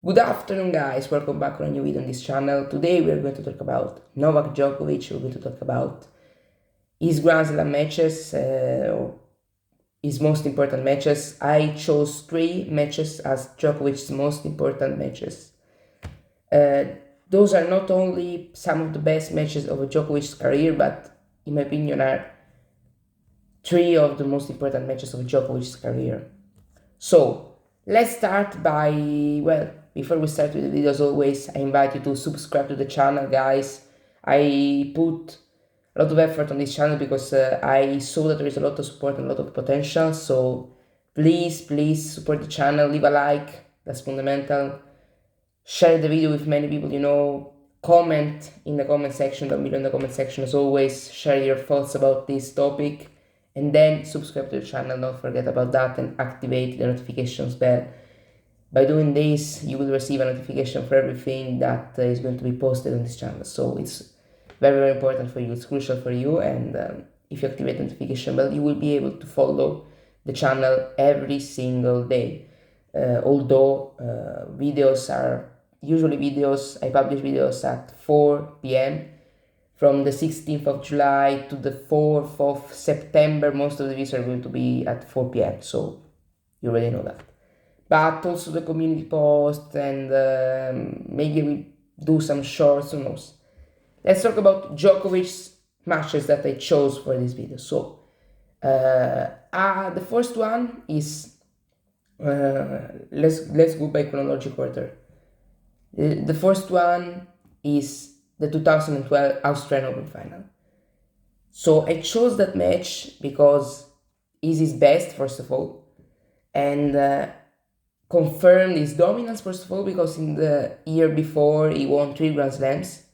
Good afternoon, guys. Welcome back to a new video on this channel. Today we are going to talk about Novak Djokovic. We're going to talk about his Grand Slam matches, or his most important matches. I chose 3 matches as Djokovic's most important matches. Uh, those are not only some of the best matches of Djokovic's career, but in my opinion are 3 of the most important matches of Djokovic's career. So let's start by, well, before we start with the video, as always, I invite you to subscribe to the channel, guys. I put a lot of effort on this channel because I saw that there is a lot of support and a lot of potential. So please support the channel, leave a like, that's fundamental. Share the video with many people you know. Comment in the comment section, down below in the comment section as always. Share your thoughts about this topic. And then subscribe to the channel, don't forget about that, and activate the notifications bell. By doing this, you will receive a notification for everything that is going to be posted on this channel. So it's very important for you, it's crucial for you, and if you activate the notification bell, you will be able to follow the channel every single day. Although videos are usually I publish videos at 4 p.m. From the 16th of July to the 4th of September, most of the videos are going to be at 4 p.m. So you already know that. But also the community post, and maybe we do some shorts, who knows. Let's talk about Djokovic's matches that I chose for this video. So the first one is, let's go by chronological order. The first one is the 2012 Australian Open final. So I chose that match because he's his best, first of all, and confirmed his dominance, first of all, because in the year before he won 3 Grand Slams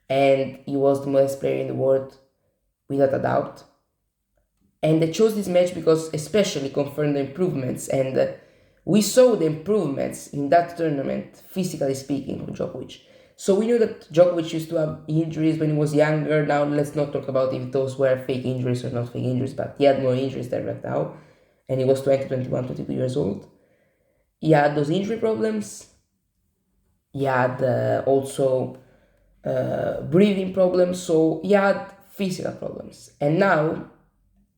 and he was the best player in the world without a doubt. And I chose this match because especially confirmed the improvements, and we saw the improvements in that tournament, physically speaking, of Djokovic. So we knew that Djokovic used to have injuries when he was younger. Now let's not talk about if those were fake injuries or not fake injuries, but he had more injuries than right now, and he was 20, 21, 22 years old. He had those injury problems. He had also breathing problems, so he had physical problems. And now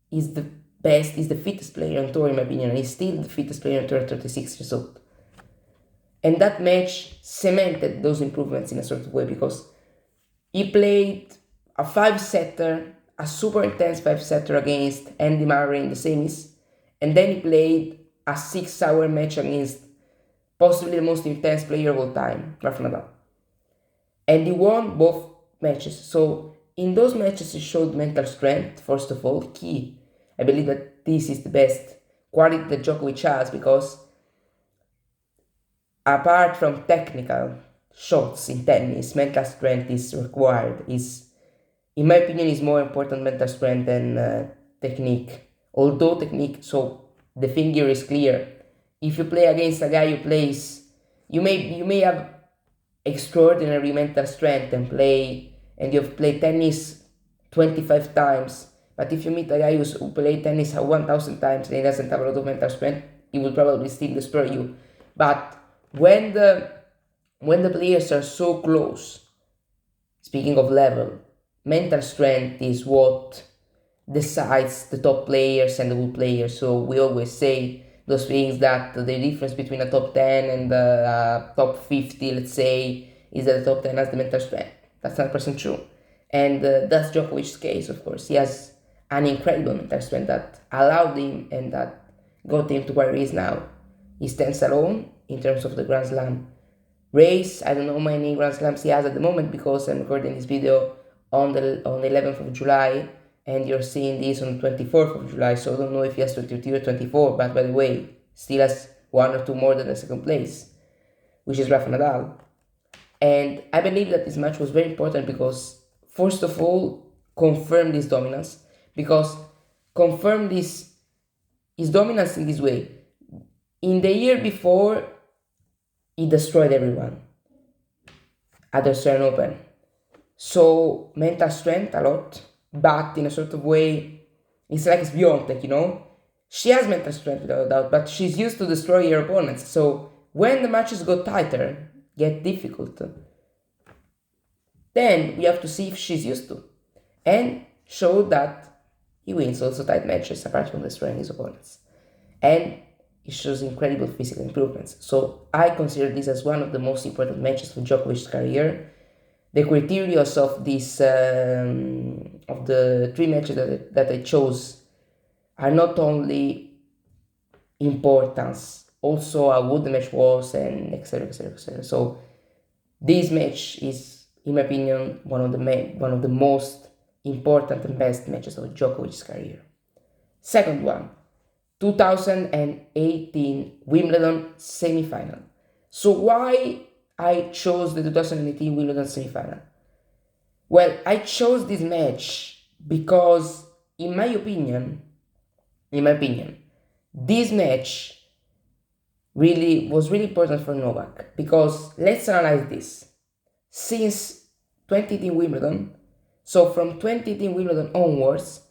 he's the best, he's the fittest player on tour in my opinion, and he's still the fittest player on tour at 36 years old. And that match cemented those improvements in a sort of way, because he played a 5-setter, a super intense 5-setter against Andy Murray in the semis, and then he played a 6-hour match against possibly the most intense player of all time, Rafa Nadal. And he won both matches. So in those matches he showed mental strength, first of all, key. I believe that this is the best quality that Djokovic has, because apart from technical shots in tennis, mental strength is required. In my opinion, is more important mental strength than technique. Although technique, so the thing here is clear. If you play against a guy who plays, you may have extraordinary mental strength and you've played tennis 25 times, but if you meet a guy who played tennis 1,000 times and he doesn't have a lot of mental strength, he will probably still destroy you. But when the players are so close, speaking of level, mental strength is what decides the top players and the good players. So we always say those things, that the difference between a top 10 and a top 50, let's say, is that the top 10 has the mental strength. That's 100% true. And that's Djokovic's case, of course. He has an incredible mental strength that allowed him and that got him to where he is now. He stands alone in terms of the Grand Slam race. I don't know how many Grand Slams he has at the moment, because I'm recording this video on the 11th of July, and you're seeing this on the 24th of July, so I don't know if he has 23 or 24, but by the way, still has 1 or 2 more than the second place, which is Rafa Nadal. And I believe that this match was very important because, first of all, confirmed his dominance, because confirmed his dominance in this way. In the year before, he destroyed everyone at the Australian Open. So mental strength a lot, but in a sort of way, it's like Biontech, you know? She has mental strength without a doubt, but she's used to destroy her opponents. So when the matches got tighter, get difficult, then we have to see if she's used to. And show that he wins also tight matches apart from destroying his opponents. And he shows incredible physical improvements. So I consider this as one of the most important matches for Djokovic's career. The criteria of this, of the 3 matches that I chose, are not only importance, also how good the match was, and etc, etc, etc. So this match is, in my opinion, one of the most important and best matches of Djokovic's career. Second one, 2018 Wimbledon semifinal. So why I chose the 2018 Wimbledon semifinal? Well, I chose this match because, in my opinion, this match was really important for Novak. Because let's analyze this. Since 2018 Wimbledon, so from 2018 Wimbledon onwards,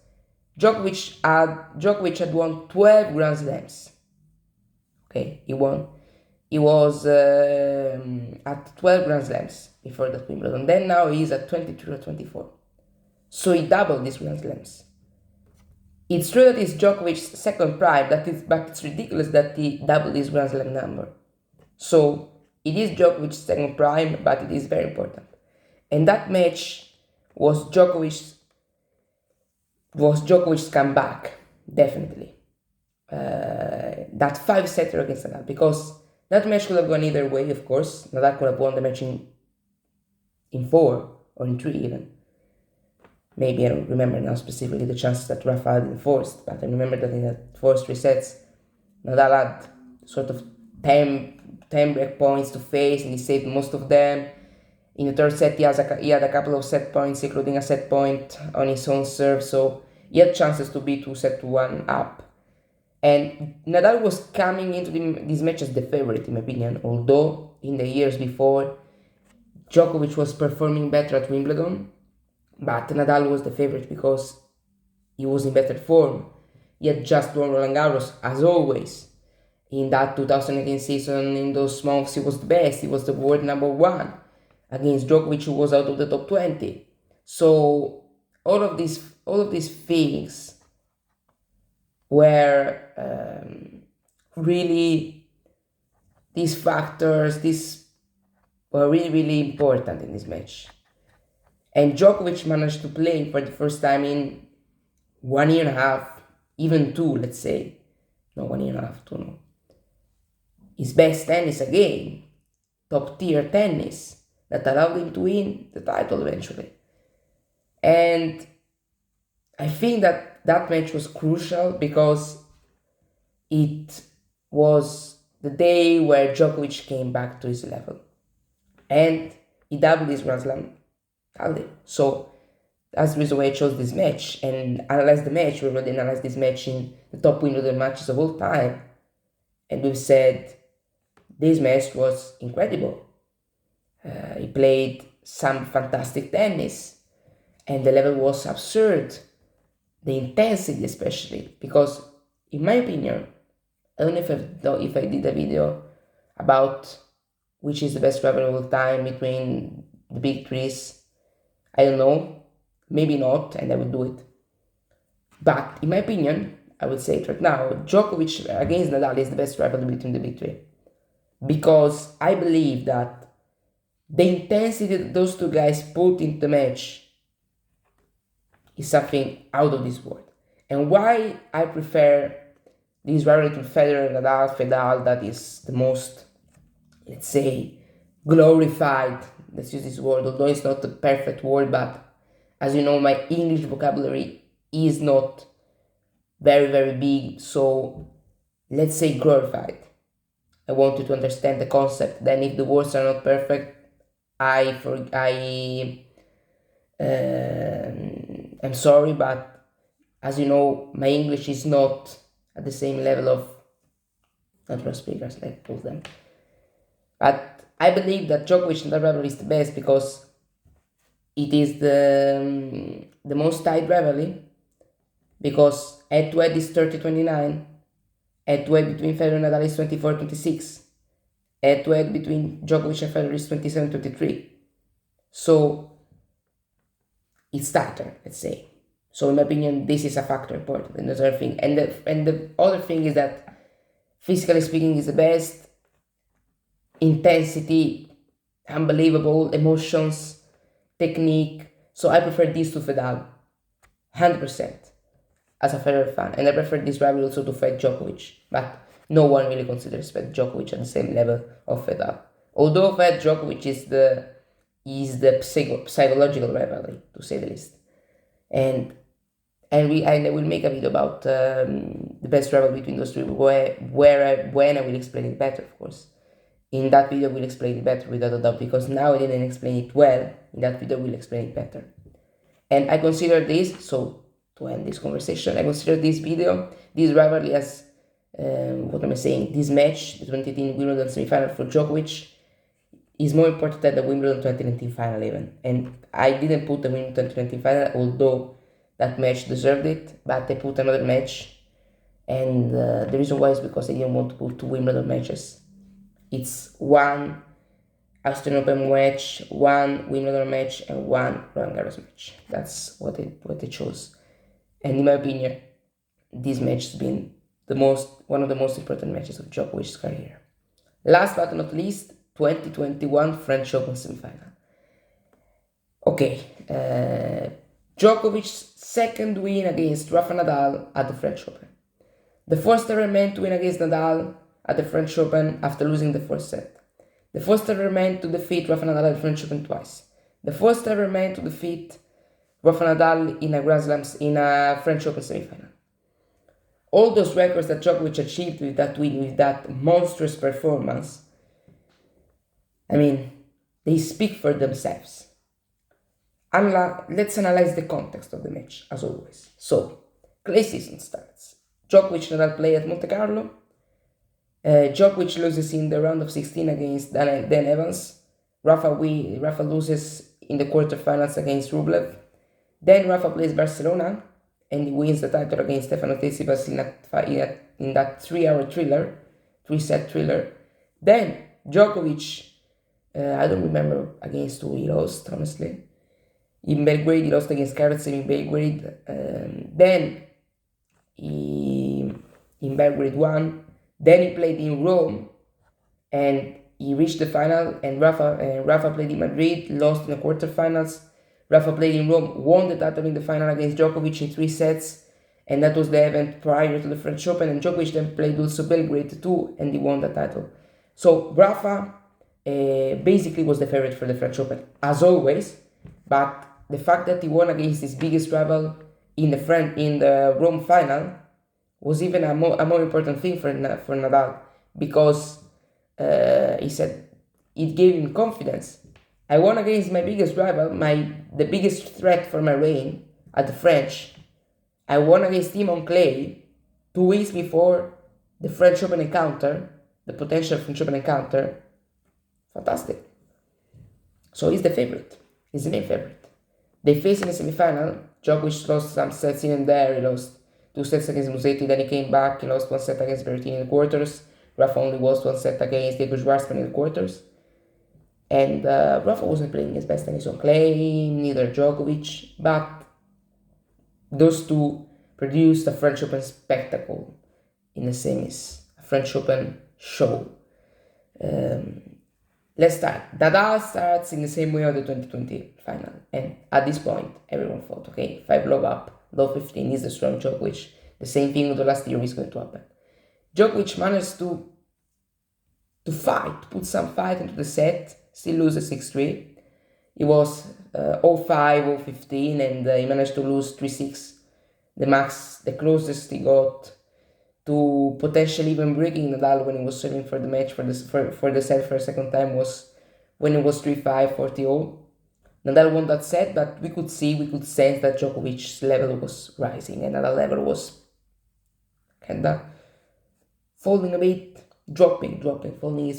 Djokovic had won 12 Grand Slams. Okay, he was at 12 Grand Slams before that Wimbledon. Then now he is at 23 or 24. So he doubled these Grand Slams. It's true that it's Djokovic's second prime, but it's ridiculous that he doubled his Grand Slam number. So it is Djokovic's second prime, but it is very important. And that match was Djokovic's comeback, definitely. That 5-setter against Nadal, because that match could have gone either way, of course. Nadal could have won the match in 4 or in 3 even. Maybe I don't remember now specifically the chances that Rafa had enforced, but I remember that in the first 3 sets, Nadal had sort of 10 break points to face, and he saved most of them. In the third set, he had a couple of set points, including a set point on his own serve, so he had chances to be 2-1 up. And Nadal was coming into this match as the favorite, in my opinion, although in the years before, Djokovic was performing better at Wimbledon, but Nadal was the favorite because he was in better form. He had just won Roland Garros, as always. In that 2018 season, in those months, he was the best. He was the world number 1 against Djokovic, who was out of the top 20. So all of these things were really, these factors, were really, really important in this match. And Djokovic managed to play for the first time in 1 year and a half, even 2, let's say. No, 1 year and a half, 2, no. His best tennis again, top tier tennis, that allowed him to win the title eventually. And I think that match was crucial because it was the day where Djokovic came back to his level. And he doubled his Grand Slam. So that's the reason why I chose this match and analyzed the match. We already analyzed this match in the top Wimbledon matches of all time. And we've said this match was incredible. He played some fantastic tennis. And the level was absurd. The intensity especially. Because, in my opinion, I don't know if I did a video about which is the best rivalry of all time between the big threes. I don't know, maybe not, and I would do it. But in my opinion, I would say it right now, Djokovic against Nadal is the best rivalry between the big three. Because I believe that the intensity that those two guys put into the match is something out of this world. And why I prefer this rivalry to Federer and Nadal, that is the most, let's say, glorified, let's use this word, although it's not the perfect word, but as you know, my English vocabulary is not very, very big, so let's say glorified. I want you to understand the concept. Then if the words are not perfect, I'm sorry, but as you know, my English is not at the same level of natural speakers, like both of them. But I believe that Djokovic and rivalry is the best because it is the most tight rivalry, because head-to-head is 30-29, head-to-head between Federer and Nadal is 24-26, head-to-head between Djokovic and Federer is 27-23. So it's tighter, let's say. So in my opinion, this is a factor important in the other thing. And the other thing is that, physically speaking, is the best. Intensity, unbelievable, emotions, technique. So I prefer these to Federer, 100%, as a Federer fan. And I prefer this rival also to fight Djokovic. But no one really considers Djokovic at the same level of Federer. Although Djokovic is the psychological rivalry, to say the least. And I will make a video about the best rival between those three, when I will explain it better, of course. In that video, we'll explain it better, without a doubt, because now I didn't explain it well. In that video, we'll explain it better. And I consider this, so to end this conversation, I consider this rivalry as, this match, the 2018 Wimbledon semi-final for Djokovic, is more important than the Wimbledon 2019 final even. And I didn't put the Wimbledon 2019 final, although that match deserved it, but I put another match. And the reason why is because I didn't want to put two Wimbledon matches. It's one Australian Open match, one Wimbledon match, and one Roland Garros match. That's what I chose. And in my opinion, this match has been one of the most important matches of Djokovic's career. Last but not least, 2021 French Open semifinal. Okay, Djokovic's second win against Rafa Nadal at the French Open. The first ever man to win against Nadal at the French Open after losing the first set. The first ever man to defeat Rafa Nadal at the French Open twice. The first ever man to defeat Rafa Nadal in a French Open semifinal. All those records that Djokovic achieved with that win, with that monstrous performance, I mean, they speak for themselves. Let's analyze the context of the match, as always. So, clay season starts. Djokovic and Nadal play at Monte Carlo. Djokovic loses in the round of 16 against Dan Evans. Rafa loses in the quarterfinals against Rublev. Then Rafa plays Barcelona and he wins the title against Stefano Tsitsipas in that 3-set thriller. Then Djokovic, I don't remember against who he lost, honestly. In Belgrade, he lost against Karatsev in Belgrade. Then he in Belgrade won. Then he played in Rome and he reached the final, and Rafa played in Madrid, lost in the quarterfinals. Rafa played in Rome, won the title in the final against Djokovic in 3 sets, and that was the event prior to the French Open, and Djokovic then played also Belgrade too, and he won the title. So Rafa basically was the favorite for the French Open, as always, but the fact that he won against his biggest rival in the Rome final was even a more important thing for Nadal, because he said it gave him confidence. I won against my biggest rival, the biggest threat for my reign at the French. I won against him on clay 2 weeks before the French Open encounter, the potential French Open encounter. Fantastic. So he's the favorite. He's the main favorite. They faced in the semifinal. Djokovic lost some sets in and there. He lost 2 sets against Musetti, then he came back. He lost 1 set against Berrettini in the quarters. Rafa only lost 1 set against Diego Schwartzman in the quarters. And Rafa wasn't playing his best tennis on clay, neither Djokovic, but those two produced a French Open spectacle in the semis, a French Open show. Let's start. Nadal starts in the same way of the 2020 final, and at this point, everyone thought, okay, 5 love up, love 15 is the strong Djokovic. The same thing with the last year is going to happen. Djokovic managed to fight, put some fight into the set, still loses 6-3. It was 0-5, 0-15, and he managed to lose 3-6. The max, the closest he got to potentially even breaking Nadal when he was serving for the match for the set for a second time was when it was 3-5, 40-0. Nadal won that set, but we could sense that Djokovic's level was rising and Nadal level was kinda falling a bit, dropping. Falling is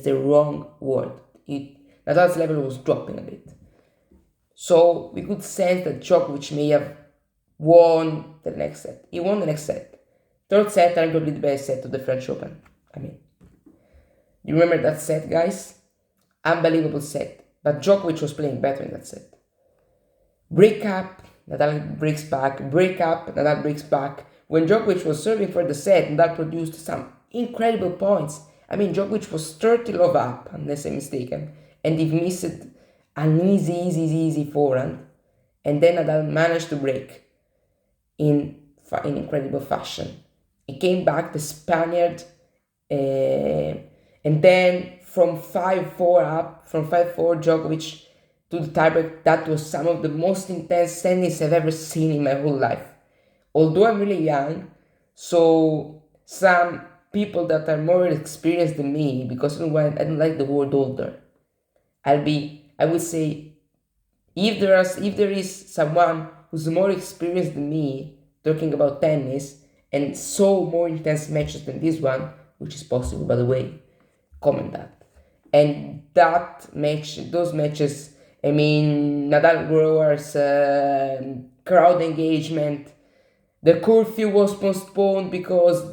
the wrong word. Nadal's level was dropping a bit. So we could sense that Djokovic may have won the next set. He won the next set. Third set, arguably the best set of the French Open. I mean, You remember that set, guys? Unbelievable set. But Djokovic was playing better in that set. Break up, Nadal breaks back. Break up, Nadal breaks back. When Djokovic was serving for the set, Nadal produced some incredible points. I mean, Djokovic was 30 love up, unless I'm mistaken, and he missed an easy forehand. And then Nadal managed to break in incredible fashion. He came back, the Spaniard, and then from 5-4 up, from 5-4, Djokovic to the tiebreak. That was some of the most intense tennis I've ever seen in my whole life. Although I'm really young, so some people that are more experienced than me, because I don't like the word older, I would say, if there is someone who's more experienced than me talking about tennis and so more intense matches than this one, which is possible by the way, comment that. And those matches, I mean, Nadal growers, crowd engagement, the curfew was postponed because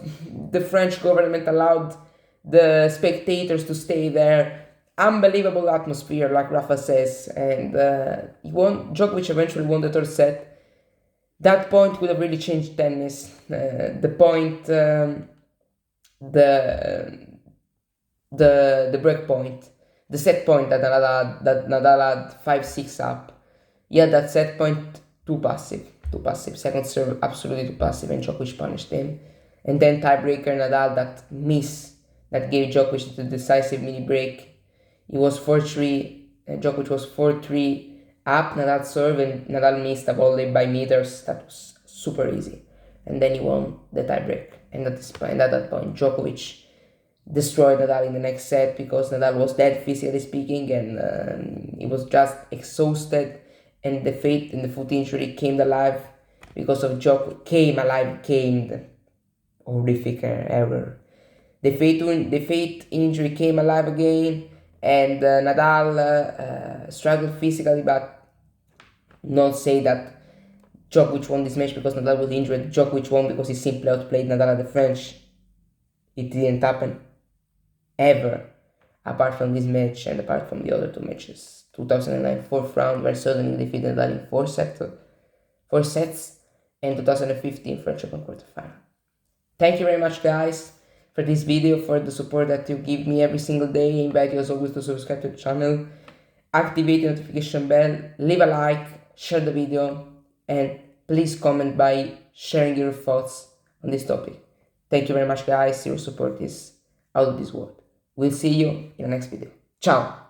the French government allowed the spectators to stay there. Unbelievable atmosphere, like Rafa says, and Djokovic eventually won the third set. That point could have really changed tennis. The break point, the set point that Nadal had 5-6 up. Yeah, that set point too passive. Second serve absolutely too passive, and Djokovic punished him. And then tiebreaker Nadal that gave Djokovic the decisive mini break. It was 4-3, and Djokovic was 4-3 up. Nadal serve, and Nadal missed a volley by meters. That was super easy, and then he won the tiebreak. And at that point, Djokovic destroyed Nadal in the next set because Nadal was dead, physically speaking, and he was just exhausted. And the foot injury came alive because of Djokovic. Came the horrific error. The fate injury came alive again, and Nadal struggled physically, but not say that Djokovic won this match because Nadal was injured. Djokovic won because he simply outplayed Nadal at the French. It didn't happen ever, apart from this match and apart from the other two matches. 2009 fourth round, where Söderling defeated Nadal in 4 sets, and 2015 French Open quarterfinal. Thank you very much, guys, for this video, for the support that you give me every single day. I invite you as always to subscribe to the channel, activate the notification bell, leave a like, share the video, and please comment by sharing your thoughts on this topic. Thank you very much, guys. Your support is out of this world. We'll see you in the next video. Ciao!